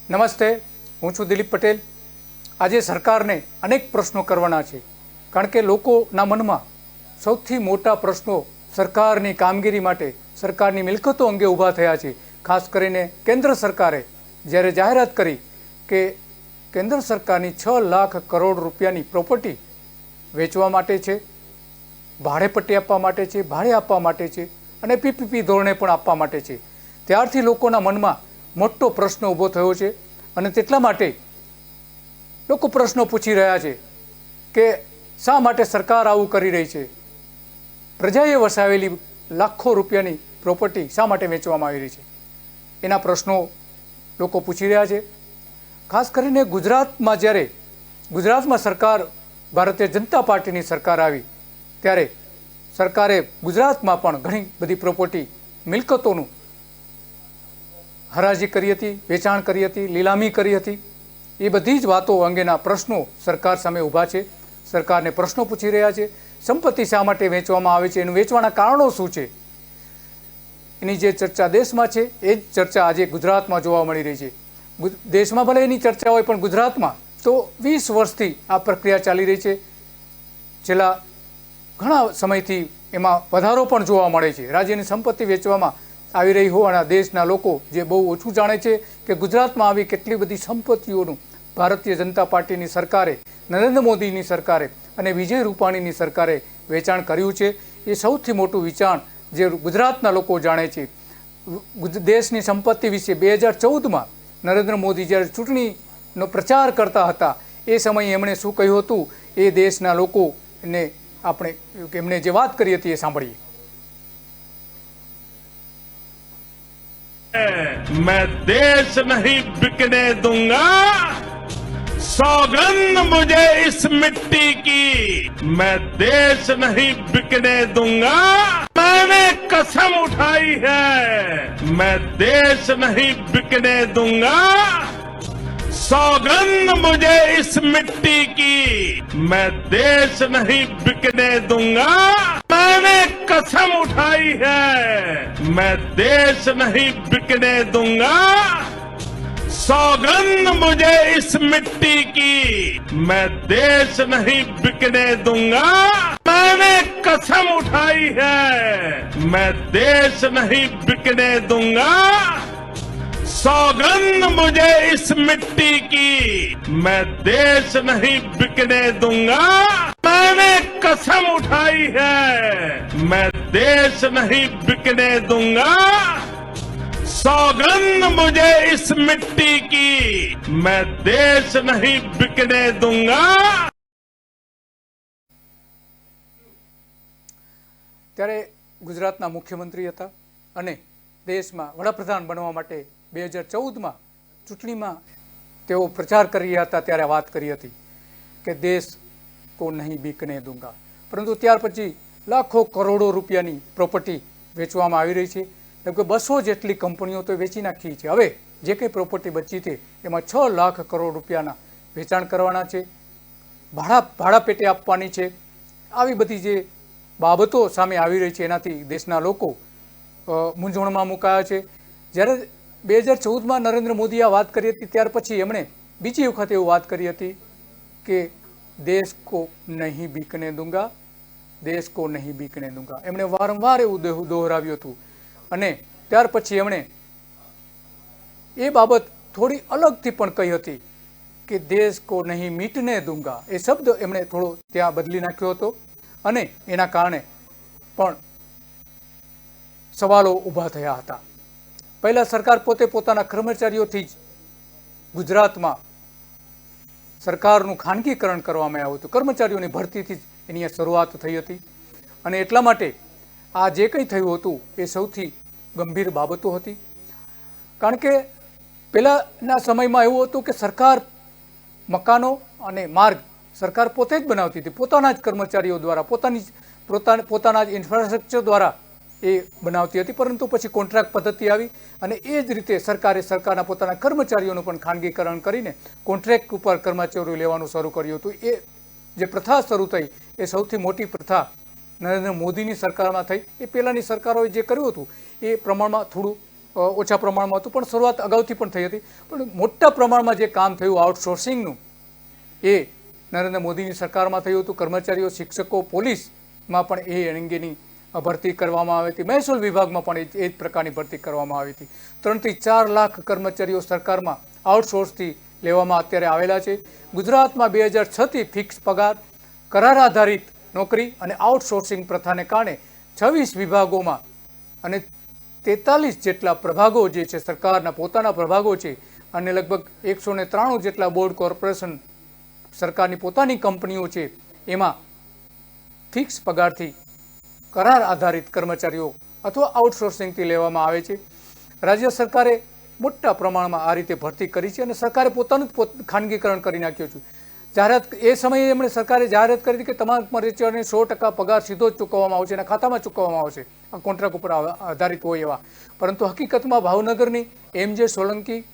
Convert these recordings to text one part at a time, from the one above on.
નમસ્તે, હું છું દિલીપ પટેલ। આજે સરકારને અનેક પ્રશ્નો કરવાના છે, કારણ કે લોકોના મનમાં સૌથી મોટા પ્રશ્નો સરકારની કામગીરી માટે, સરકારની મિલકતો અંગે ઊભા થયા છે। ખાસ કરીને કેન્દ્ર સરકારે જ્યારે જાહેરાત કરી કે કેન્દ્ર સરકારની 6 લાખ કરોડ રૂપિયાની પ્રોપર્ટી વેચવા માટે છે, ભાડે પટ્ટી આપવા માટે છે, ભાડે આપવા માટે છે અને પીપીપી ધોરણે પણ આપવા માટે છે, ત્યારથી લોકોના મનમાં મોટો પ્રશ્ન ઊભો થયો છે। અને તેટલા માટે લોકો પ્રશ્નો પૂછી રહ્યા છે કે શા માટે સરકાર આવું કરી રહી છે, પ્રજાએ વસાવેલી લાખો રૂપિયાની પ્રોપર્ટી શા માટે વેચવામાં આવી રહી છે, એના પ્રશ્નો લોકો પૂછી રહ્યા છે। ખાસ કરીને ગુજરાતમાં જ્યારે ગુજરાતમાં સરકાર ભારતીય જનતા પાર્ટીની સરકાર આવી ત્યારે સરકારે ગુજરાતમાં પણ ઘણી બધી પ્રોપર્ટી મિલકતોનું હરાજી કરી હતી, વેચાણ કરી હતી, લીલામી કરી હતી। એ બધી જ વાતો અંગેના પ્રશ્નો સરકાર સામે ઊભા છે, સરકારને પ્રશ્નો પૂછી રહ્યા છે। સંપત્તિ શા માટે વેચવામાં આવે છે, એનું વેચવાના કારણો શું છે, એની જે ચર્ચા દેશમાં છે એ જ ચર્ચા આજે ગુજરાતમાં જોવા મળી રહી છે। દેશમાં ભલે એની ચર્ચા હોય, પણ ગુજરાતમાં તો 20 વર્ષથી આ પ્રક્રિયા ચાલી રહી છે। છેલ્લા ઘણા સમયથી એમાં વધારો પણ જોવા મળે છે। રાજ્યની સંપત્તિ વેચવામાં આવી રહી હોવાના દેશના લોકો જે બહુ ઓછું જાણે છે કે ગુજરાતમાં આવી કેટલી બધી સંપત્તિઓનું ભારતીય જનતા પાર્ટીની સરકારે, નરેન્દ્ર મોદીની સરકારે અને વિજય રૂપાણીની સરકારે વેચાણ કર્યું છે। એ સૌથી મોટું વેચાણ જે ગુજરાતના લોકો જાણે છે। દેશની સંપત્તિ વિશે 2014માં નરેન્દ્ર મોદી જ્યારે ચૂંટણીનો પ્રચાર કરતા હતા એ સમયે એમણે શું કહ્યું હતું એ દેશના લોકોને આપણે એમણે જે વાત કરી હતી એ સાંભળીએ। मैं देश नहीं बिकने दूंगा, सौगंध मुझे इस मिट्टी की, मैं देश नहीं बिकने दूंगा। मैंने कसम उठाई है, मैं देश नहीं बिकने दूंगा, सौगंध मुझे इस मिट्टी की, मैं देश नहीं बिकने दूंगा। मैंने कसम उठाई है, मैं देश नहीं बिकने दूंगा, सौगंध मुझे इस मिट्टी की, मैं देश नहीं बिकने दूंगा। मैंने कसम उठाई है, मैं देश नहीं बिकने दूंगा, सौगंध मुझे इस मिट्टी की, मैं देश नहीं बिकने दूंगा। मैंने कसम उठाई है, मैं देश नहीं बिकने दूंगा, सौगंध मुझे इस मिट्टी की, मैं देश नहीं बिकने दूंगा। ત્યારે ગુજરાતના મુખ્યમંત્રી હતા અને દેશમાં વડાપ્રધાન બનવા માટે 2014માં ચૂંટણીમાં તેઓ પ્રચાર કરી રહ્યા હતા ત્યારે વાત કરી હતી કે દેશ કો નહીં બીકને દૂંગા, પરંતુ ત્યાર પછી લાખો કરોડો રૂપિયાની પ્રોપર્ટી વેચવામાં આવી રહી છે। લગભગ 200 જેટલી કંપનીઓ તો વેચી નાખી છે। હવે જે કંઈ પ્રોપર્ટી બચી છે એમાં 6 લાખ કરોડ રૂપિયાના વેચાણ કરવાના છે, ભાડા પેટે આપવાની છે। આવી બધી જે બાબતો સામે આવી રહી છે એનાથી દેશના લોકો મૂંઝવણમાં મુકાયા છે। જ્યારે 2014માં નરેન્દ્ર મોદીએ વાત કરી હતી ત્યાર પછી એમણે બીજી વખત એવું વાત કરી હતી કે દેશ કો નહીં બીકને દૂંગા, દેશ કો નહીં બીકને દૂંગા। એમણે વારંવાર એવું દોહરાવ્યું હતું અને ત્યાર પછી એમણે એ બાબત થોડી અલગથી પણ કહી હતી કે દેશ કો નહીં મીટને દૂંગા। એ શબ્દ એમણે થોડો ત્યાં બદલી નાખ્યો હતો અને એના કારણે પણ સવાલો ઊભા થયા હતા। પહેલા સરકાર પોતે પોતાના કર્મચારીઓથી જ ગુજરાતમાં સરકારનું ખાનગીકરણ કરવામાં આવ્યું હતું, કર્મચારીઓની ભરતીથી જ એની શરૂઆત થઈ હતી અને એટલા માટે આ જે કંઈ થયું હતું એ સૌથી ગંભીર બાબતો હતી। કારણ કે પહેલાંના સમયમાં એવું હતું કે સરકાર મકાનો અને માર્ગ સરકાર પોતે જ બનાવતી હતી, પોતાના જ કર્મચારીઓ દ્વારા, પોતાના જ ઇન્ફ્રાસ્ટ્રક્ચર દ્વારા એ બનાવતી હતી। પરંતુ પછી કોન્ટ્રાક્ટ પદ્ધતિ આવી અને એ જ રીતે સરકારે સરકારના પોતાના કર્મચારીઓનું પણ ખાનગીકરણ કરીને કોન્ટ્રાક્ટ ઉપર કર્મચારીઓ લેવાનું શરૂ કર્યું હતું। એ જે પ્રથા શરૂ થઈ એ સૌથી મોટી પ્રથા નરેન્દ્ર મોદીની સરકારમાં થઈ। એ પહેલાંની સરકારોએ જે કર્યું હતું એ પ્રમાણમાં થોડું ઓછા પ્રમાણમાં હતું, પણ શરૂઆત અગાઉથી પણ થઈ હતી. પણ મોટા પ્રમાણમાં જે કામ થયું આઉટસોર્સિંગનું એ નરેન્દ્ર મોદીની સરકારમાં થયું હતું. કર્મચારીઓ, શિક્ષકો, પોલીસમાં પણ એ અંગેની ભરતી કરવામાં આવી હતી. મહેસૂલ વિભાગમાં પણ એ જ પ્રકારની ભરતી કરવામાં આવી હતી. 3 થી 4 લાખ કર્મચારીઓ સરકારમાં આઉટસોર્સથી લેવામાં અત્યારે આવેલા છે. ગુજરાતમાં 2006થી ફિક્સ પગાર, કરાર આધારિત નોકરી અને આઉટસોર્સિંગ પ્રથાને કારણે 26 વિભાગોમાં અને 43 જેટલા પ્રભાગો જે છે સરકારના પોતાના પ્રભાગો છે અને લગભગ 193 જેટલા બોર્ડ, કોર્પોરેશન, સરકારની પોતાની કંપનીઓ છે, એમાં ફિક્સ પગારથી કરાર આધારિત કર્મચારીઓ અથવા આઉટસોર્સિંગથી લેવામાં આવે છે. રાજ્ય સરકારે મોટા પ્રમાણમાં આ રીતે ભરતી કરી છે અને સરકારે પોતાનું જ ખાનગીકરણ કરી નાખ્યું છે. જાહેરાત એ સમયે એમણે સરકારે જાહેરાત કરી હતી કે તમામ કર્મચારીઓને 100% પગાર સીધો જ ચૂકવવામાં આવશે અને ખાતામાં ચૂકવવામાં આવશે, આ કોન્ટ્રાક્ટ ઉપર આધારિત હોય એવા. પરંતુ હકીકતમાં ભાવનગરની MJ સોલંકી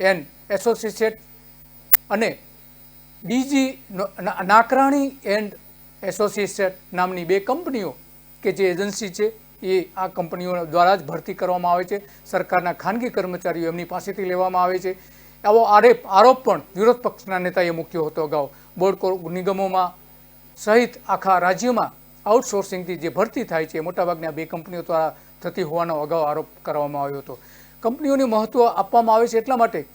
એન્ડ એસોસિએટ અને DG નાકરાણી એન્ડ એસોસિએટ નામની 2 કંપનીઓ કે જે એજન્સી છે એ આ કંપનીઓ દ્વારા જ ભરતી કરવામાં આવે છે. સરકારના ખાનગી કર્મચારીઓ એમની પાસેથી લેવામાં આવે છે. આવો આરોપ પણ વિરોધ પક્ષના નેતાએ મૂક્યો હતો અગાઉ. બોર્ડ નિગમોમાં સહિત આખા રાજ્યમાં આઉટસોર્સિંગથી જે ભરતી થાય છે મોટાભાગના 2 કંપનીઓ દ્વારા થતી હોવાનો અગાઉ આરોપ કરવામાં આવ્યો હતો. કંપનીઓને મહત્વ આપવામાં આવે છે એટલા માટે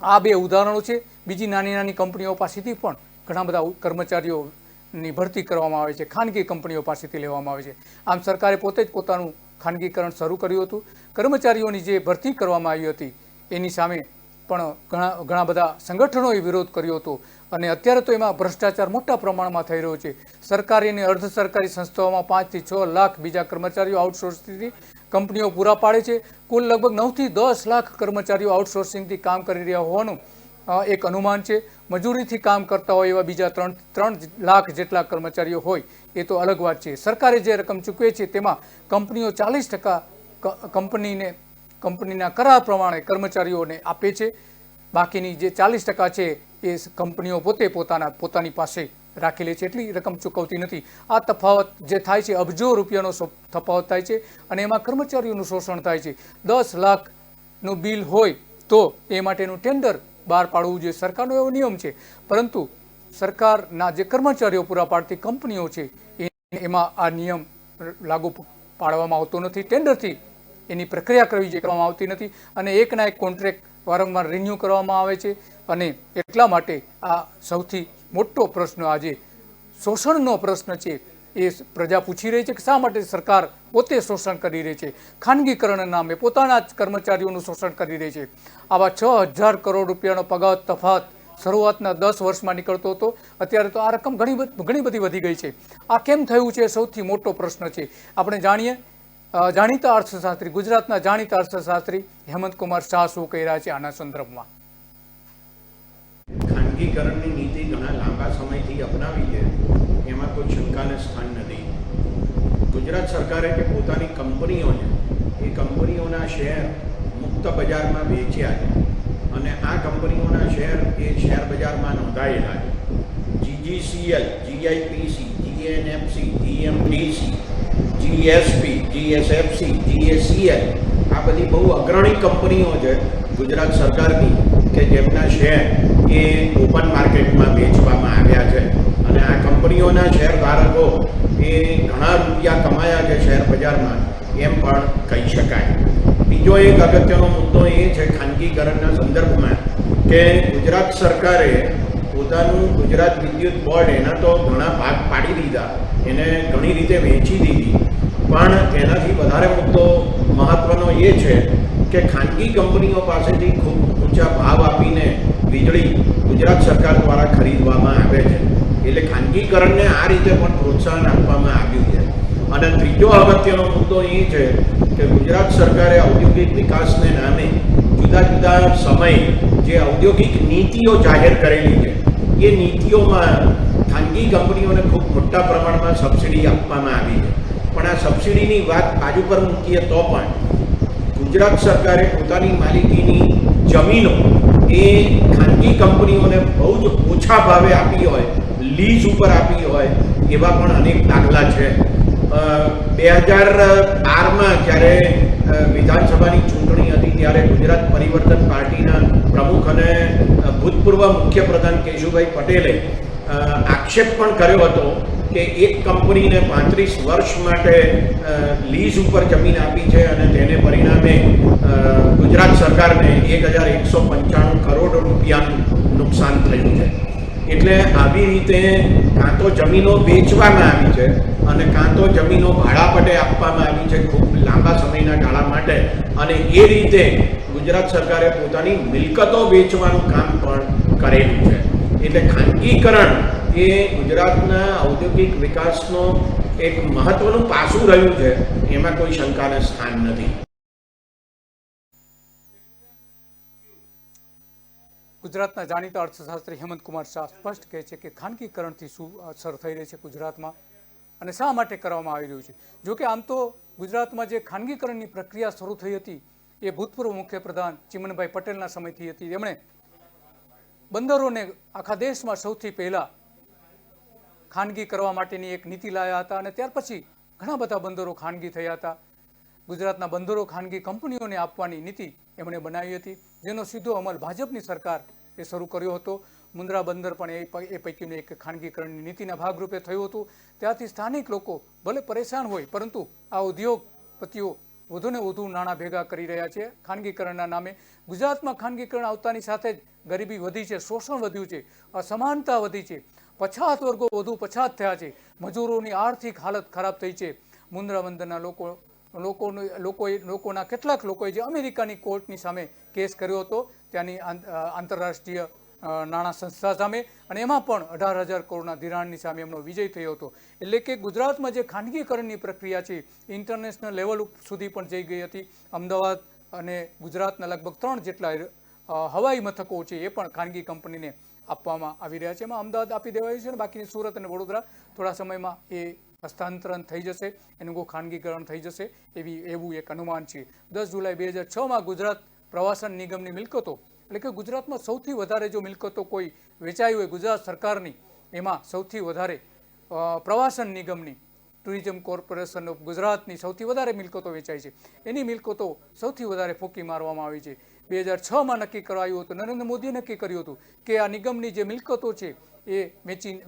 આ 2 ઉદાહરણો છે. બીજી નાની નાની કંપનીઓ પાસેથી પણ ઘણા બધા કર્મચારીઓની ભરતી કરવામાં આવે છે, ખાનગી કંપનીઓ પાસેથી લેવામાં આવે છે. આમ સરકારે પોતે જ પોતાનું ખાનગીકરણ શરૂ કર્યું હતું. કર્મચારીઓની જે ભરતી કરવામાં આવી હતી એની સામે પણ ઘણા બધા સંગઠનોએ વિરોધ કર્યો હતો અને અત્યારે તો એમાં ભ્રષ્ટાચાર મોટા પ્રમાણમાં થઈ રહ્યો છે. સરકારી અને અર્ધ સરકારી સંસ્થાઓમાં 5 થી 6 લાખ બીજા કર્મચારીઓ આઉટસોર્સિંગથી કંપનીઓ પૂરા પાડે છે. કુલ લગભગ 9 થી 10 લાખ કર્મચારીઓ આઉટસોર્સિંગથી કામ કરી રહ્યા હોવાનું એક અનુમાન છે. મજૂરીથી કામ કરતા હોય એવા બીજા 3 લાખ જેટલા કર્મચારીઓ હોય એ તો અલગ વાત છે. સરકારે જે રકમ ચૂકવે છે તેમાં કંપનીઓ 40% કંપનીના કરાર પ્રમાણે કર્મચારીઓને આપે છે. બાકીની જે 40% છે એ કંપનીઓ પોતાની પાસે રાખી લે છે, એટલી રકમ ચૂકવતી નથી. આ તફાવત જે થાય છે અબજો રૂપિયાનો તફાવત થાય છે અને એમાં કર્મચારીઓનું શોષણ થાય છે. 10 લાખનું બિલ હોય તો એ માટેનું ટેન્ડર બહાર પાડવું જોઈએ, સરકારનો એવો નિયમ છે. પરંતુ સરકારના જે કર્મચારીઓ પૂરા પાડતી કંપનીઓ છે એમાં આ નિયમ લાગુ પાડવામાં આવતો નથી. ટેન્ડરથી એની પ્રક્રિયા કરવામાં આવતી નથી અને એકના એક કોન્ટ્રાક્ટ વારંવાર રિન્યૂ કરવામાં આવે છે. અને એટલા માટે આ સૌથી મોટો પ્રશ્ન આજે શોષણનો પ્રશ્ન છે એ પ્રજા પૂછી રહી છે કે શા માટે સરકાર પોતે શોષણ કરી રહી છે, ખાનગીકરણના નામે પોતાના જ કર્મચારીઓનું શોષણ કરી રહી છે. આવા 6000 કરોડ રૂપિયાનો પગાર તફાવત શરૂઆતના 10 વર્ષમાં નીકળતો હતો, અત્યારે તો આ રકમ ઘણી બધી વધી ગઈ છે. આ કેમ થયું છે સૌથી મોટો પ્રશ્ન છે. આપણે જાણીતા અર્થશાસ્ત્રી, ગુજરાતના જાણીતા અર્થશાસ્ત્રી હેમંત કુમાર શાહ શું કહી રહ્યા છે આના સંદર્ભમાં. ખાનગીકરણની નીતિ ઘણા લાંબા સમયથી અપનાવી છે, એમાં કોઈ શંકાને સ્થાન નથી. ગુજરાત સરકારે જે પોતાની કંપનીઓ છે એ કંપનીઓના શેર મુક્ત બજારમાં વેચ્યા છે અને આ કંપનીઓના શેર એ શેર બજારમાં નોંધાયેલા છે. GGCL, GIPC, GNFC, GMDC, GSP, GSFC, GACL આ બધી બહુ અગ્રણી કંપનીઓ છે ગુજરાત સરકારની કે જેમના શેર એ ઓપન માર્કેટમાં વેચવામાં આવ્યા છે અને આ કંપનીઓના શેર ધારકો એ ઘણા રૂપિયા કમાયા છે શેર બજારમાં એમ પણ કહી શકાય. બીજો એક અગત્યનો મુદ્દો એ છે ખાનગીકરણના સંદર્ભમાં કે ગુજરાત સરકારે પોતાનું ગુજરાત વિદ્યુત બોર્ડ એના તો ઘણા ભાગ પાડી દીધા, એને ઘણી રીતે વેચી દીધી, પણ એનાથી વધારે મુદ્દો મહત્ત્વનો એ છે કે ખાનગી કંપનીઓ પાસેથી ખૂબ ઊંચા ભાવ આપીને વીજળી ગુજરાત સરકાર દ્વારા ખરીદવામાં આવે છે. એટલે ખાનગીકરણને આ રીતે પણ પ્રોત્સાહન આપવામાં આવ્યું છે. અને ત્રીજો અગત્યનો મુદ્દો એ છે કે ગુજરાત સરકારે ઔદ્યોગિક વિકાસને નામે જુદા જુદા સમયે જે ઔદ્યોગિક નીતિઓ જાહેર કરેલી છે એ નીતિઓમાં ખાનગી કંપનીઓને ખૂબ મોટા પ્રમાણમાં સબસિડી આપવામાં આવી છે. પણ આ સબસિડીની વાત બાજુ પર મૂકીએ તો પણ ગુજરાત સરકારે પોતાની માલિકીની જમીનો એ ખાનગી કંપનીઓને બહુ જ ઓછા ભાવે આપી હોય, લીઝ ઉપર આપી હોય એવા પણ અનેક દાખલા છે. 2012માં જ્યારે વિધાનસભાની ચૂંટણી હતી ત્યારે ગુજરાત પરિવર્તન પાર્ટીના પ્રમુખ અને ભૂતપૂર્વ મુખ્યપ્રધાન કેશુભાઈ પટેલે આક્ષેપ પણ કર્યો હતો કે એક કંપનીને 35 વર્ષ માટે લીઝ ઉપર જમીન આપી છે અને તેને પરિણામે ગુજરાત સરકારને 1195 કરોડ રૂપિયાનું નુકસાન થયું છે. એટલે આવી રીતે કાં તો જમીનો વેચવામાં આવી છે અને કાં તો જમીનો ભાડાપટ્ટે આપવામાં આવી છે ખૂબ લાંબા સમયના ગાળા માટે, અને એ રીતે ગુજરાત સરકારે પોતાની મિલકતો વેચવાનું કામ પણ કરેલું છે. એટલે ખાનગીકરણ એ ગુજરાતના ઔદ્યોગિક વિકાસનો એક મહત્વનું પાસું રહ્યું છે, એમાં કોઈ શંકાને સ્થાન નથી. ગુજરાતના જાણીતા અર્થશાસ્ત્રી હેમંત કુમાર શાહ સ્પષ્ટ કહે છે કે ખાનગીકરણથી શું અસર થઈ રહી છે ગુજરાતમાં અને શા માટે કરવામાં આવી રહ્યું છે. જોકે આમ તો ગુજરાતમાં જે ખાનગીકરણની પ્રક્રિયા શરૂ થઈ હતી એ ભૂતપૂર્વ મુખ્યપ્રધાન ચિમનભાઈ પટેલના સમયથી હતી. તેમણે બંદરોને આખા દેશમાં સૌથી પહેલા ખાનગી કરવા માટેની એક નીતિ લાવ્યા હતા અને ત્યાર પછી ઘણા બધા બંદરો ખાનગી થયા હતા. ગુજરાતના બંદરો ખાનગી કંપનીઓને આપવાની નીતિ એમણે બનાવી હતી, જેનો સીધો અમલ ભાજપની સરકાર એ શરૂ કર્યો હતો. મુન્દ્રા બંદર પણ એ પૈકીનું એક ખાનગીકરણની નીતિના ભાગરૂપે થયું હતું. ત્યાંથી સ્થાનિક લોકો ભલે પરેશાન હોય, પરંતુ આ ઉદ્યોગપતિઓ વધુને વધુ નાણાં ભેગા કરી રહ્યા છે ખાનગીકરણના નામે. ગુજરાતમાં ખાનગીકરણ આવતાની સાથે જ ગરીબી વધી છે, શોષણ વધ્યું છે, અસમાનતા વધી છે, પછાત વર્ગો વધુ પછાત થયા છે, મજૂરોની આર્થિક હાલત ખરાબ થઈ છે. મુન્દ્રા બંદરના લોકોના કેટલાક લોકોએ જે અમેરિકાની કોર્ટની સામે કેસ કર્યો હતો ત્યાંની આંતરરાષ્ટ્રીય નાણાં સંસ્થા સામે, અને એમાં પણ 18,000 કરોડના ધિરાણની સામે એમનો વિજય થયો હતો. એટલે કે ગુજરાતમાં જે ખાનગીકરણની પ્રક્રિયા છે ઇન્ટરનેશનલ લેવલ સુધી પણ જઈ ગઈ હતી. અમદાવાદ અને ગુજરાતના લગભગ 3 જેટલા હવાઈ મથકો છે એ પણ ખાનગી કંપનીને આપવામાં આવી રહ્યા છે. એમાં અમદાવાદ આપી દેવાયું છે અને બાકીની સુરત અને વડોદરા થોડા સમયમાં એ હસ્તાંતરણ થઈ જશે, એનું ખાનગીકરણ થઈ જશે એવું એક અનુમાન છે. 10 જુલાઈ 2006માં ગુજરાત પ્રવાસન નિગમની મિલકતો, એટલે કે ગુજરાતમાં સૌથી વધારે જો મિલકતો કોઈ વેચાઈ હોય ગુજરાત સરકારની, એમાં સૌથી વધારે પ્રવાસન નિગમની, ટુરિઝમ કોર્પોરેશન ઓફ ગુજરાતની સૌથી વધારે મિલકતો વેચાઈ છે. એની મિલકતો સૌથી વધારે ફૂંકી મારવામાં આવી છે. 2006માં નક્કી કરાયું હતું, નરેન્દ્ર મોદીએ નક્કી કર્યું હતું કે આ નિગમની જે મિલકતો છે એ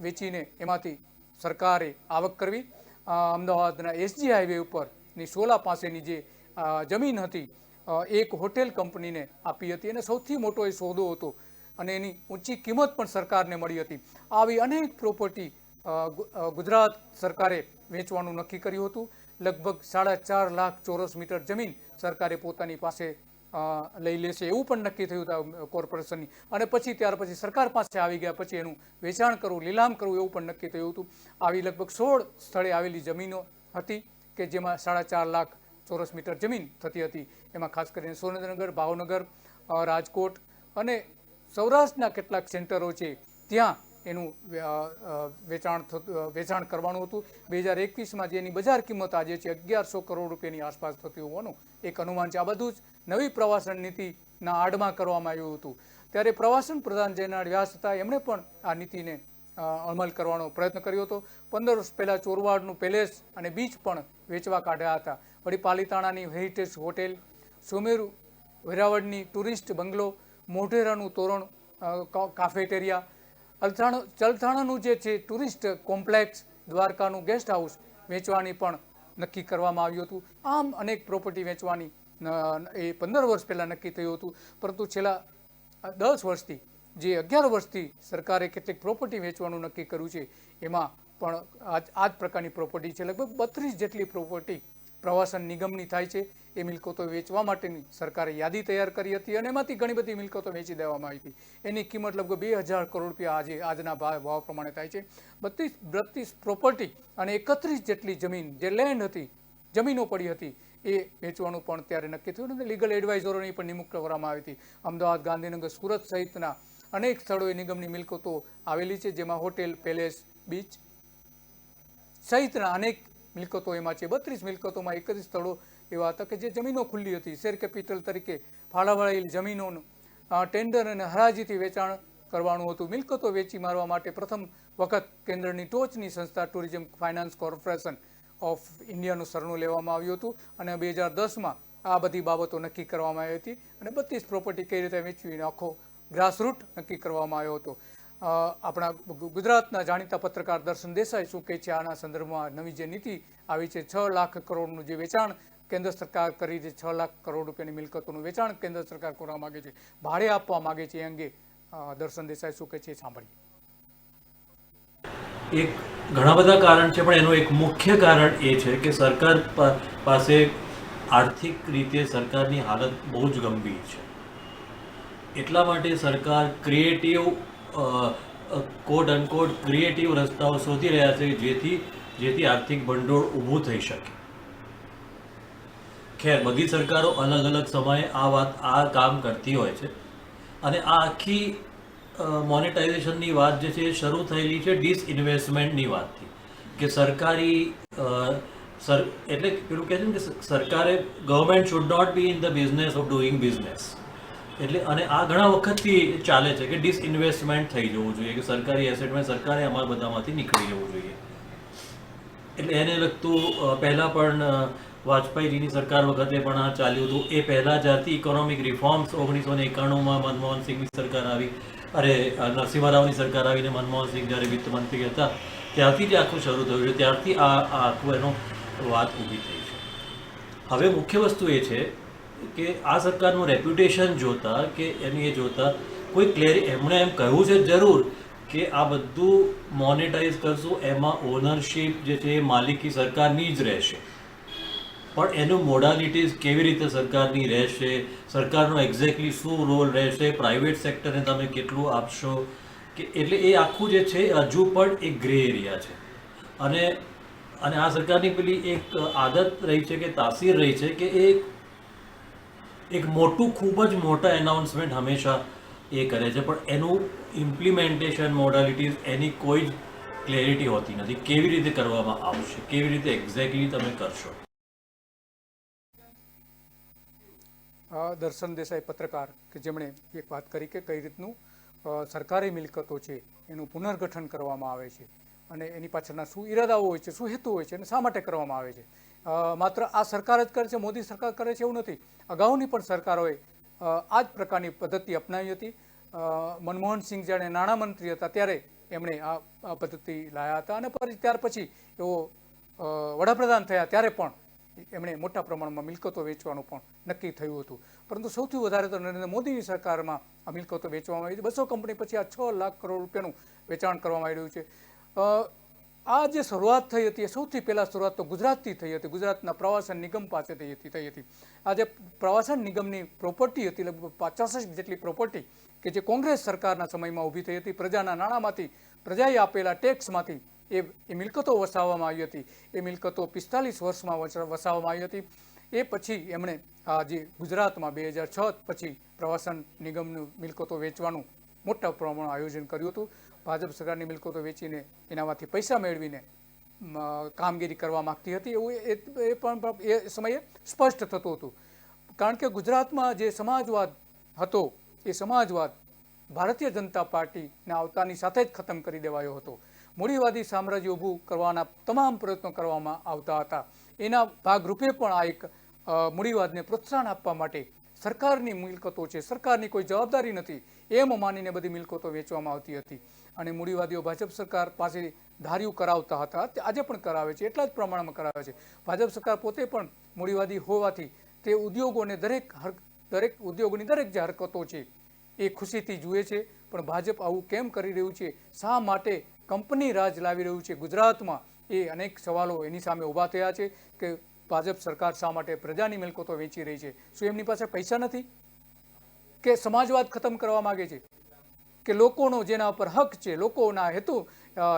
વેચીને એમાંથી સરકારે આવક કરવી. અમદાવાદના એસજી હાઈવે ઉપરની સોલા પાસેની જે જમીન હતી એક હોટેલ કંપનીને આપી હતી અને સૌથી મોટો એ સોદો હતો અને એની ઊંચી કિંમત પણ સરકારને મળી હતી. આવી અનેક પ્રોપર્ટી ગુજરાત સરકારે વેચવાનું નક્કી કર્યું હતું. લગભગ 4.5 લાખ ચોરસ મીટર જમીન સરકારે પોતાની પાસે લઈ લેશે એવું પણ નક્કી થયું હતું કોર્પોરેશનની, અને ત્યાર પછી સરકાર પાસે આવી ગયા પછી એનું વેચાણ કરવું, લીલામ કરવું એવું પણ નક્કી થયું હતું. આવી લગભગ 16 સ્થળે આવેલી જમીનો હતી કે જેમાં 4.5 લાખ ચોરસ મીટર જમીન થતી હતી. એમાં ખાસ કરીને સુરેન્દ્રનગર, ભાવનગર, રાજકોટ અને સૌરાષ્ટ્રના કેટલાક સેન્ટરો છે ત્યાં એનું વેચાણ કરવાનું હતું. 2021માં જેની બજાર કિંમત આજે છે 1100 કરોડ રૂપિયાની આસપાસ થતી હોવાનું એક અનુમાન છે. આ બધું જ નવી પ્રવાસન નીતિના આડમાં કરવામાં આવ્યું હતું. ત્યારે પ્રવાસન પ્રધાન જયનારાયણ વ્યાસ હતા, એમણે પણ આ નીતિને અમલ કરવાનો પ્રયત્ન કર્યો હતો. 15 વર્ષ પહેલાં ચોરવાડનું પેલેસ અને બીચ પણ વેચવા કાઢ્યા હતા. વળી પાલીતાણાની હેરિટેજ હોટેલ, સુમેરુ વેરાવળની ટુરિસ્ટ બંગલો, મોઢેરાનું તોરણ કાફેટેરિયા, ચલથાણાનું જે છે ટુરિસ્ટ કોમ્પ્લેક્સ, દ્વારકાનું ગેસ્ટ હાઉસ વેચવાની પણ નક્કી કરવામાં આવ્યું હતું. આમ અનેક પ્રોપર્ટી વેચવાની એ 15 વર્ષ પહેલાં નક્કી થયું હતું, પરંતુ છેલ્લા 10 વર્ષથી જે 11 વર્ષથી સરકારે કેટલીક પ્રોપર્ટી વેચવાનું નક્કી કર્યું છે એમાં પણ આ જ પ્રકારની પ્રોપર્ટી છે. લગભગ 32 જેટલી પ્રોપર્ટી પ્રવાસન નિગમની થાય છે. એ મિલકતો વેચવા માટેની સરકારે યાદી તૈયાર કરી હતી અને એમાંથી ઘણી બધી મિલકતો વેચી દેવામાં આવી હતી. એની કિંમત લગભગ 2000 કરોડ રૂપિયા આજના ભાવ પ્રમાણે થાય છે. 32 પ્રોપર્ટી અને 31 જેટલી જમીન જે લેન્ડ હતી, જમીનો પડી હતી, એ વેચવાનું પણ ત્યારે નક્કી થયું અને લીગલ એડવાઇઝરોની પણ નિમણૂક કરવામાં આવી હતી. અમદાવાદ, ગાંધીનગર, સુરત સહિતના અનેક સ્થળોએ નિગમની મિલકતો આવેલી છે, જેમાં હોટેલ, પેલેસ, બીચ સહિતના અનેક મિલકતો એમાં છે. 32 મિલકતોમાં 31 સ્થળો એવા હતા કે જે જમીનો ખુલ્લી હતી. શેર કેપિટલ તરીકે ફાળવાયેલી જમીનોનું ટેન્ડર અને હરાજીથી વેચાણ કરવાનું હતું. મિલકતો વેચી મારવા માટે પ્રથમ વખત કેન્દ્રની ટોચની સંસ્થા ટુરિઝમ ફાઇનાન્સ કોર્પોરેશન ઓફ ઇન્ડિયાનું સરનું લેવામાં આવ્યું હતું અને 2010માં આ બધી બાબતો નક્કી કરવામાં આવી હતી અને બધી જ પ્રોપર્ટી કઈ રીતે વેચવી આખો ગ્રાસરૂટ નક્કી કરવામાં આવ્યો હતો. આપણા ગુજરાતના જાણીતા પત્રકાર દર્શન દેસાઈ શું કહે છે આના સંદર્ભમાં? નવી જે નીતિ આવી છે, 6 લાખ કરોડનું જે વેચાણ કેન્દ્ર સરકાર કરી છે, 6 લાખ કરોડ રૂપિયાની મિલકતોનું વેચાણ કેન્દ્ર સરકાર કરવા માગે છે, ભાડે આપવા માગે છે, એ અંગે દર્શન દેસાઈ શું કહે છે સાંભળીએ. એક ઘણા બધા કારણ છે, પણ એનું એક મુખ્ય કારણ એ છે કે સરકાર પાસે આર્થિક રીતે સરકારની હાલત બહુ જ ગંભીર છે. એટલા માટે સરકાર ક્રિએટિવ કોડ અનકોડ ક્રિએટિવ રસ્તાઓ શોધી રહ્યા છે જેથી આર્થિક ભંડોળ ઊભું થઈ શકે. ખેર, બધી સરકારો અલગ અલગ સમયે આ કામ કરતી હોય છે અને આ આખી મોનેટાઇઝેશનની વાત જે છે એ શરૂ થયેલી છે ડિસઇન્વેસ્ટમેન્ટની વાતથી કે સરકારી એટલે પેલું કહે છે ને કે સરકારે government should not be in the business of doing business. એટલે અને આ ઘણા વખતથી ચાલે છે કે ડિસઇન્વેસ્ટમેન્ટ થઈ જવું જોઈએ, કે સરકારી એસેટમાં સરકારે અમારા બધામાંથી નીકળી જવું જોઈએ. એટલે એને લગતું પહેલાં પણ વાજપેયીજીની સરકાર વખતે પણ આ ચાલ્યું હતું. એ પહેલાં જ્યારથી ઇકોનોમિક રિફોર્મ્સ 1991માં મનમોહન સિંહની સરકાર આવી, નરસિંહ રાવની સરકાર આવીને મનમોહન સિંહ જ્યારે વિત્ત મંત્રી હતા ત્યારથી જ આખું શરૂ થયું છે. ત્યારથી આ આખું એનો વાત ઊભી થઈ છે. હવે મુખ્ય વસ્તુ એ છે કે આ સરકારનું રેપ્યુટેશન જોતા કે એની એ જોતા એમણે એમ કહ્યું છે જરૂર કે આ બધું મોનેટાઇઝ કરશું, એમાં ઓનરશિપ જે છે એ માલિકી સરકારની જ રહેશે, પણ એનું મોડાલિટીઝ કેવી રીતે સરકારની રહેશે, સરકારનો એક્ઝેક્ટલી શું રોલ રહેશે, પ્રાઇવેટ સેક્ટરને તમે કેટલું આપશો, કે એટલે એ આખું જે છે હજુ પણ એક ગ્રે એરિયા છે. અને આ સરકારની પેલી એક આદત રહી છે કે તાસીર રહી છે કે એક મોટું ખૂબ જ મોટા એનાઉન્સમેન્ટ હંમેશા એ કરે છે, પણ એનું ઇમ્પ્લિમેન્ટેશન મોડાલિટીઝ એની કોઈ જ ક્લેરિટી હોતી નથી. કેવી રીતે કરવામાં આવશે, કેવી રીતે એક્ઝેક્ટલી તમે કરશો. દર્શન દેસાઈ પત્રકાર કે જેમણે એક વાત કરી કે કઈ રીતનું સરકારી મિલકતો છે એનું પુનર્ગઠન કરવામાં આવે છે અને એની પાછળના શું ઈરાદાઓ હોય છે, શું હેતુ હોય છે અને શા માટે કરવામાં આવે છે. માત્ર આ સરકાર જ કરે છે, મોદી સરકાર કરે છે એવું નથી. અગાઉની પણ સરકારોએ આ જ પ્રકારની પદ્ધતિ અપનાવી હતી. મનમોહન સિંહ જ્યારે નાણામંત્રી હતા ત્યારે એમણે આ પદ્ધતિ લાવ્યા હતા અને ત્યાર પછી એઓ વડાપ્રધાન થયા ત્યારે પણ એમણે મોટા પ્રમાણમાં મિલકતો વેચવાનું પણ નક્કી થયું હતું. પરંતુ સૌથી વધારે તો નરેન્દ્ર મોદીની સરકારમાં આ મિલકતો વેચવામાં આવી હતી. 200 કંપની પછી આ 6 લાખ કરોડ રૂપિયાનું વેચાણ કરવામાં આવી રહ્યું છે. આ જે શરૂઆત થઈ હતી એ સૌથી પહેલાં શરૂઆત તો ગુજરાતથી થઈ હતી. ગુજરાતના પ્રવાસન નિગમ પાસે થઈ હતી. આ જે પ્રવાસન નિગમની પ્રોપર્ટી હતી, લગભગ 85 જેટલી પ્રોપર્ટી કે જે કોંગ્રેસ સરકારના સમયમાં ઊભી થઈ હતી, પ્રજાના નાણાંમાંથી, પ્રજાએ આપેલા ટેક્સમાંથી એ મિલકતો વસાવવામાં આવી હતી. એ મિલકતો 45 વર્ષમાં વસાવવામાં આવી હતી. એ પછી એમણે આ જે ગુજરાતમાં 2006 પછી પ્રવાસન નિગમનું મિલકતો વેચવાનું મોટા પ્રમાણમાં આયોજન કર્યું હતું. ભાજપ સરકારની મિલકતો વેચીને એનામાંથી પૈસા મેળવીને કામગીરી કરવા માગતી હતી એવું એ પણ એ સમયે સ્પષ્ટ થતું હતું. કારણ કે ગુજરાતમાં જે સમાજવાદ હતો એ સમાજવાદ ભારતીય જનતા પાર્ટીના આવતાની સાથે જ ખતમ કરી દેવાયો હતો. મૂડીવાદી સામ્રાજ્ય ઊભું કરવાના તમામ પ્રયત્નો કરવામાં આવતા હતા. એના ભાગરૂપે પણ આ એક મૂડીવાદને પ્રોત્સાહન આપવા માટે સરકારની મિલકતો છે, સરકારની કોઈ જવાબદારી નથી એમ માનીને બધી મિલકતો વેચવામાં આવતી હતી અને મૂડીવાદીઓ ભાજપ સરકાર પાસે ધાર્યું કરાવતા હતા. આજે પણ કરાવે છે, એટલા જ પ્રમાણમાં કરાવે છે. ભાજપ સરકાર પોતે પણ મૂડીવાદી હોવાથી તે ઉદ્યોગોને દરેક ઉદ્યોગોની દરેક જે હરકતો છે એ ખુશીથી જુએ છે. પણ ભાજપ આવું કેમ કરી રહ્યું છે, શા માટે કંપની રાજ લાવી રહ્યું છે ગુજરાતમાં, એ અનેક સવાલો એની સામે ઊભા થયા છે કે ભાજપ સરકાર શા માટે પ્રજાની મિલકતો વેચી રહી છે. શું એમની પાસે પૈસા નથી કે સમાજવાદ ખતમ કરવા માગે છે કે લોકોનો જેના પર હક છે, લોકોના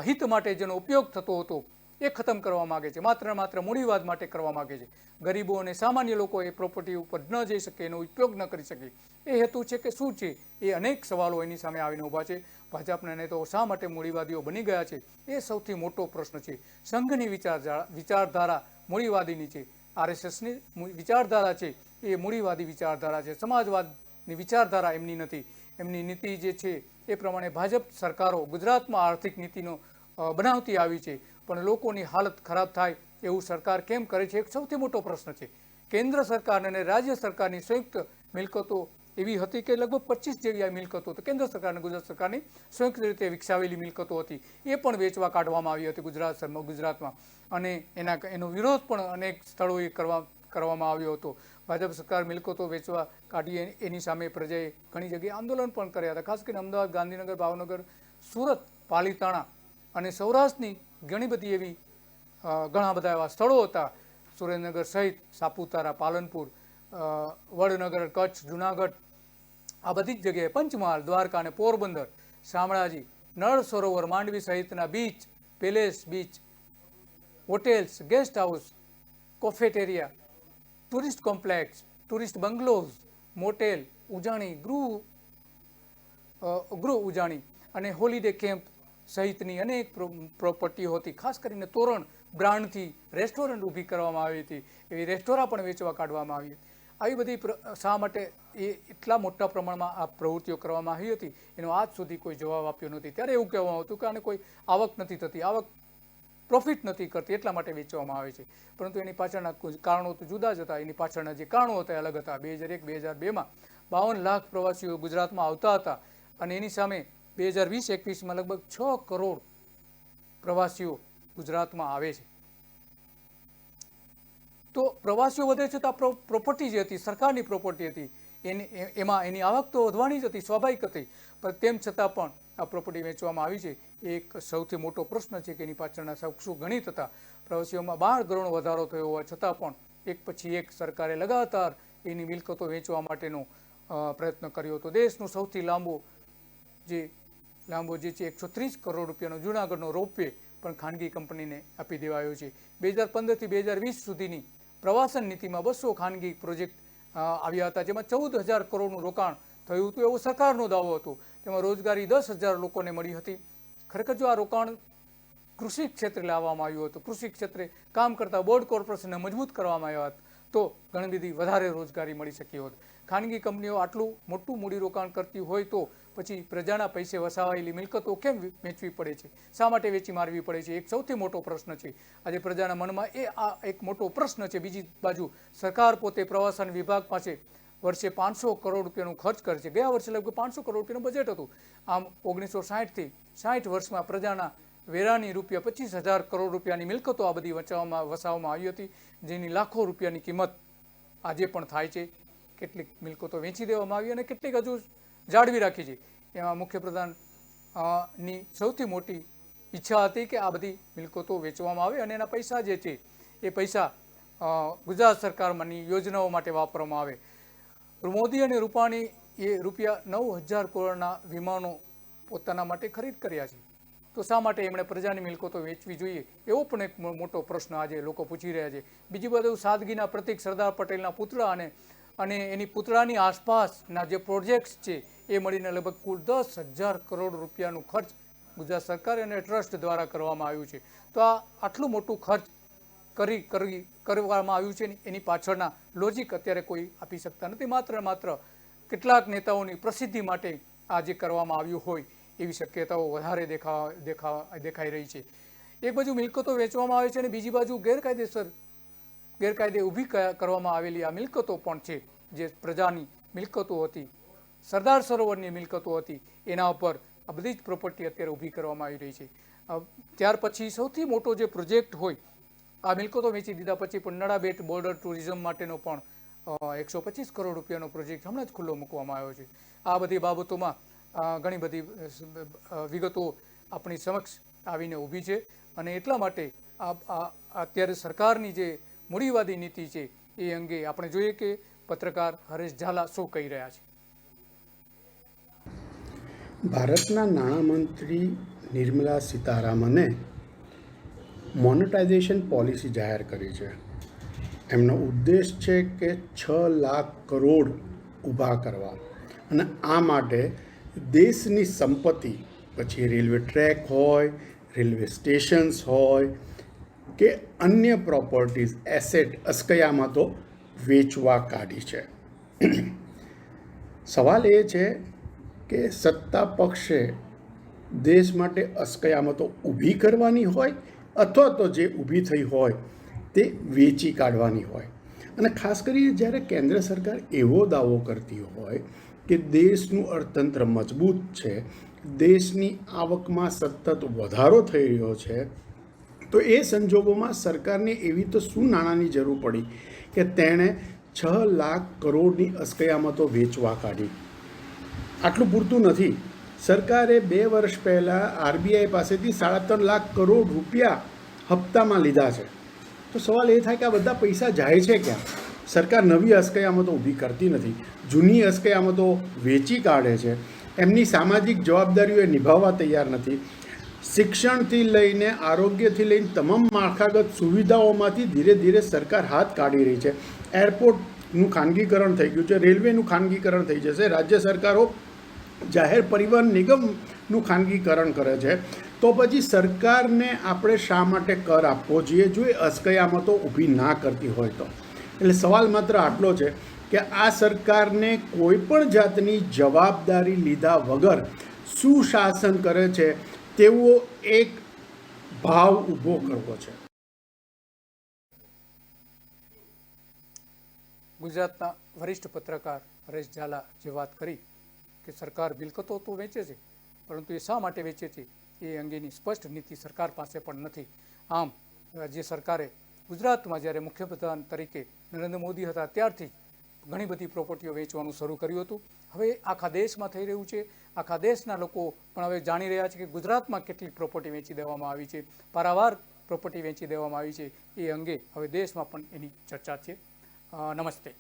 હિત માટે જેનો ઉપયોગ થતો હતો એ ખતમ કરવા માગે છે, માત્ર મૂડીવાદ માટે કરવા માગે છે. ગરીબો અને સામાન્ય લોકો એ પ્રોપર્ટી ઉપર ન જઈ શકે, એનો ઉપયોગ ન કરી શકે, એ હેતુ છે કે શું છે, એ અનેક સવાલો એની સામે આવીને ઊભા છે. ભાજપના નેતાઓ શા માટે મૂડીવાદીઓ બની ગયા છે એ સૌથી મોટો પ્રશ્ન છે. સંઘની વિચારધારા મૂડીવાદીની છે, RSSની વિચારધારા છે એ મૂડીવાદી વિચારધારા છે. સમાજવાદની વિચારધારા એમની નથી. એમની નીતિ જે છે એ પ્રમાણે ભાજપ સરકારો ગુજરાતમાં આર્થિક નીતિનો બનાવતી આવી છે, પણ લોકોની હાલત ખરાબ થાય એવું સરકાર કેમ કરે છે? એક સૌથી મોટો પ્રશ્ન છે. કેન્દ્ર સરકાર અને રાજ્ય સરકારની સંયુક્ત મિલકતો એવી હતી કે લગભગ 25 જેવી આ મિલકતો તો કેન્દ્ર સરકાર અને ગુજરાત સરકારની સંયુક્ત રીતે વિકસાવેલી મિલકતો હતી. એ પણ વેચવા કાઢવામાં આવી હતી ગુજરાતમાં, અને એનો વિરોધ પણ અનેક સ્થળોએ કરવામાં આવ્યો હતો. ભાજપ સરકાર મિલકતો વેચવા કાઢી એની સામે પ્રજાએ ઘણી જગ્યાએ આંદોલન પણ કર્યા હતા. ખાસ કરીને અમદાવાદ, ગાંધીનગર, ભાવનગર, સુરત, પાલીતાણા અને સૌરાષ્ટ્રની ઘણી બધી એવી ઘણા બધા એવા સ્થળો હતા. સુરેન્દ્રનગર સહિત સાપુતારા, પાલનપુર, વડનગર, કચ્છ, જુનાગઢ, આ બધી જ જગ્યાએ પંચમહાલ, દ્વારકા અને પોરબંદર, શામળાજી, નળ સરોવર, માંડવી સહિતના beach, palace beach, hotels, guest house, cafeteria, tourist complex, tourist bungalows, motel, ઉજાણી, ગૃહ ઉજાણી અને હોલિડે કેમ્પ સહિતની અનેક પ્રોપર્ટીઓ હતી. ખાસ કરીને તોરણ બ્રાન્ડથી રેસ્ટોરન્ટ ઊભી કરવામાં આવી હતી. એવી રેસ્ટોરાં પણ વેચવા કાઢવામાં આવી હતી. આવી બધી શા માટે એટલા મોટા પ્રમાણમાં આ પ્રવૃત્તિઓ કરવામાં આવી હતી એનો આજ સુધી કોઈ જવાબ આપ્યો નથી. ત્યારે એવું કહેવામાં આવતું કે આને કોઈ આવક નથી થતી, આવક પ્રોફિટ નથી કરતી, એટલા માટે વેચવામાં આવે છે. પરંતુ એની પાછળના કારણો તો જુદા જ હતા. એની પાછળના જે કારણો હતા એ અલગ હતા. 2001-2002માં 52 લાખ પ્રવાસીઓ ગુજરાતમાં આવતા હતા, અને એની સામે 2020-21માં લગભગ 6 કરોડ પ્રવાસીઓ ગુજરાતમાં આવે છે. તો પ્રવાસીઓ વધે છે તો આ પ્રોપર્ટી જે હતી, સરકારની પ્રોપર્ટી હતી, એમાં એની આવક તો વધવાની જ હતી, સ્વાભાવિક હતી. પણ તેમ છતાં પણ આ પ્રોપર્ટી વેચવામાં આવી છે એ એક સૌથી મોટો પ્રશ્ન છે કે એની પાછળના શું ગણિત હતા. પ્રવાસીઓમાં 12 ગણો વધારો થયો હોવા છતાં પણ એક પછી એક સરકારે લગાતાર એની મિલકતો વેચવા માટેનો પ્રયત્ન કર્યો હતો. દેશનું સૌથી લાંબો જે છે 130 કરોડ રૂપિયાનો જૂનાગઢનો રોપવે પણ ખાનગી કંપનીને આપી દેવાયો છે. 2015થી 2020 સુધીની પ્રવાસન નીતિમાં 200 ખાનગી પ્રોજેક્ટ આવ્યા હતા, જેમાં 14,000 કરોડનું રોકાણ થયું હતું એવો સરકારનો દાવો હતો. તેમાં રોજગારી 10,000 લોકોને મળી હતી. ખરેખર જો આ રોકાણ કૃષિ ક્ષેત્રે લાવવામાં આવ્યું હતું, કૃષિ ક્ષેત્રે કામ કરતા બોર્ડ કોર્પોરેશનને મજબૂત કરવામાં આવ્યા હતા, તો ઘણી બધી વધારે રોજગારી મળી શકી હોત. ખાનગી કંપનીઓ આટલું મોટું મૂડીરોકાણ કરતી હોય તો પછી પ્રજાના પૈસે વસાવાયેલી મિલકતો કેમ વેચવી પડે છે? શા માટે વેચી મારવી પડે છે? એક સૌથી મોટો પ્રશ્ન છે આજે પ્રજાના મનમાં. આ એક મોટો પ્રશ્ન છે. બીજી બાજુ સરકાર પોતે પ્રવાસન વિભાગ પાસે વર્ષે 500 કરોડ રૂપિયાનું ખર્ચ કરે છે. ગયા વર્ષે લગભગ 500 કરોડ રૂપિયાનું બજેટ હતું. આમ 1960થી 60 વર્ષમાં પ્રજાના વેરાની રૂપિયા 25,000 કરોડ રૂપિયાની મિલકતો આ બધી વસાવવામાં આવી હતી, જેની લાખો રૂપિયાની કિંમત આજે પણ થાય છે. કેટલીક મિલકતો વેચી દેવામાં આવી અને કેટલીક હજુ જાળવી રાખી છે. એમાં મુખ્યપ્રધાનની સૌથી મોટી ઈચ્છા હતી કે આ બધી મિલકતો વેચવામાં આવે અને એના પૈસા જે છે એ પૈસા ગુજરાત સરકારની યોજનાઓ માટે વાપરવામાં આવે. મોદી અને રૂપાણી એ રૂપિયા 9,000 કરોડના વિમાનો પોતાના માટે ખરીદ કર્યા છે. તો શા માટે એમણે પ્રજાની મિલકતો વેચવી જોઈએ? એવો પણ એક મોટો પ્રશ્ન આજે લોકો પૂછી રહ્યા છે. બીજી બાજુ સાદગીના પ્રતીક સરદાર પટેલના પુતળા અને એની પુતળાની આસપાસના જે પ્રોજેક્ટ્સ છે એ મળીને લગભગ કુલ 10,000 કરોડ રૂપિયાનું ખર્ચ ગુજરાત સરકાર અને ટ્રસ્ટ દ્વારા કરવામાં આવ્યું છે. તો આ આટલું મોટું ખર્ચ કરવામાં આવ્યું છે ને એની પાછળના લોજિક અત્યારે કોઈ આપી શકતા નથી. માત્ર કેટલાક નેતાઓની પ્રસિદ્ધિ માટે આ જે કરવામાં આવ્યું હોય એવી શક્યતાઓ વધારે દેખાઈ રહી છે. એક બાજુ મિલકતો વેચવામાં આવે છે અને બીજી બાજુ ગેરકાયદે ઊભી કરવામાં આવેલી આ મિલકતો પણ છે, જે પ્રજાની મિલકતો હતી, સરદાર સરોવરની મિલકતો હતી, એના ઉપર આ બધી જ પ્રોપર્ટી અત્યારે ઊભી કરવામાં આવી રહી છે. ત્યાર પછી સૌથી મોટો જે પ્રોજેક્ટ હોય, આ મિલકતો વેચી દીધા પછી પણ નડાબેટ બોર્ડર ટુરિઝમ માટેનો પણ 125 કરોડ રૂપિયાનો પ્રોજેક્ટ હમણાં જ ખુલ્લો મૂકવામાં આવ્યો છે. આ બધી બાબતોમાં ઘણી બધી વિગતો આપણી સમક્ષ આવીને ઊભી છે અને એટલા માટે અત્યારે સરકારની જે મૂડીવાદી નીતિ છે એ અંગે આપણે જોઈએ કે પત્રકાર હરેશ ઝાલા શું કહી રહ્યા છે. ભારતના નાણામંત્રી નિર્મલા સીતારામને મોનેટાઇઝેશન પોલિસી જાહેર કરી છે. એમનો ઉદ્દેશ છે કે 6 લાખ કરોડ ઊભા કરવા, અને આ માટે દેશની સંપત્તિ, પછી રેલવે ટ્રેક હોય, રેલવે સ્ટેશન્સ હોય કે અન્ય પ્રોપર્ટીઝ, એસેટ, અસ્કયામતો વેચવા કાઢી છે. સવાલ એ છે કે સત્તા પક્ષે દેશ માટે અસ્કયામતો ઊભી કરવાની હોય અથવા તો જે ઊભી થઈ હોય તે વેચી કાઢવાની હોય. અને ખાસ કરીને જ્યારે કેન્દ્ર સરકાર એવો દાવો કરતી હોય કે દેશનું અર્થતંત્ર મજબૂત છે, દેશની આવકમાં સતત વધારો થઈ રહ્યો છે, તો એ સંજોગોમાં સરકારને એવી તો શું નાણાંની જરૂર પડી કે તેણે 6 લાખ કરોડની અસ્કયામતો વેચવા કાઢી. આટલું પૂરતું નથી. સરકારે 2 વર્ષ પહેલાં આરબીઆઈ પાસેથી 3.5 લાખ કરોડ રૂપિયા હપ્તામાં લીધા છે. તો સવાલ એ થાય કે આ બધા પૈસા જાય છે ક્યાં? સરકાર નવી અસ્કયામતો ઊભી કરતી નથી, જૂની અસ્કયામતો વેચી કાઢે છે, એમની સામાજિક જવાબદારીઓ એ નિભાવવા તૈયાર નથી. શિક્ષણથી લઈને આરોગ્યથી લઈને તમામ માળખાગત સુવિધાઓમાંથી ધીરે ધીરે સરકાર હાથ કાઢી રહી છે. એરપોર્ટનું ખાનગીકરણ થઈ ગયું છે, રેલવેનું ખાનગીકરણ થઈ જશે, રાજ્ય સરકારો જાહેર પરિવહન નિગમનું ખાનગીકરણ કરે છે. તો પછી સરકારને આપણે શા માટે કર આપવો જોઈએ જો એ અસ્કયામતો ઊભી ના કરતી હોય તો? એટલે સવાલ માત્ર આટલો છે કે આ સરકારને કોઈ પણ જાતની જવાબદારી લીધા વગર સુશાસન કરે છે તેવો એક ભાવ ઊભો કરવો છે. ગુજરાતના વરિષ્ઠ પત્રકાર હરેશ ઝાલા જે વાત કરી કે સરકાર મિલકતો તો વેચે છે, પરંતુ એ શા માટે વેચે છે એ અંગેની સ્પષ્ટ નીતિ સરકાર પાસે પણ નથી. આમ રાજ્ય સરકારે ગુજરાતમાં જ્યારે મુખ્યપ્રધાન તરીકે નરેન્દ્ર મોદી હતા ત્યારથી ઘણી બધી પ્રોપર્ટીઓ વેચવાનું શરૂ કર્યું હતું. હવે આખા દેશમાં થઈ રહ્યું છે. આખા દેશના લોકો પણ હવે જાણી રહ્યા છે કે ગુજરાતમાં કેટલી પ્રોપર્ટી વેચી દેવામાં આવી છે, પારાવાર પ્રોપર્ટી વેચી દેવામાં આવી છે. એ અંગે હવે દેશમાં પણ એની ચર્ચા છે. નમસ્તે.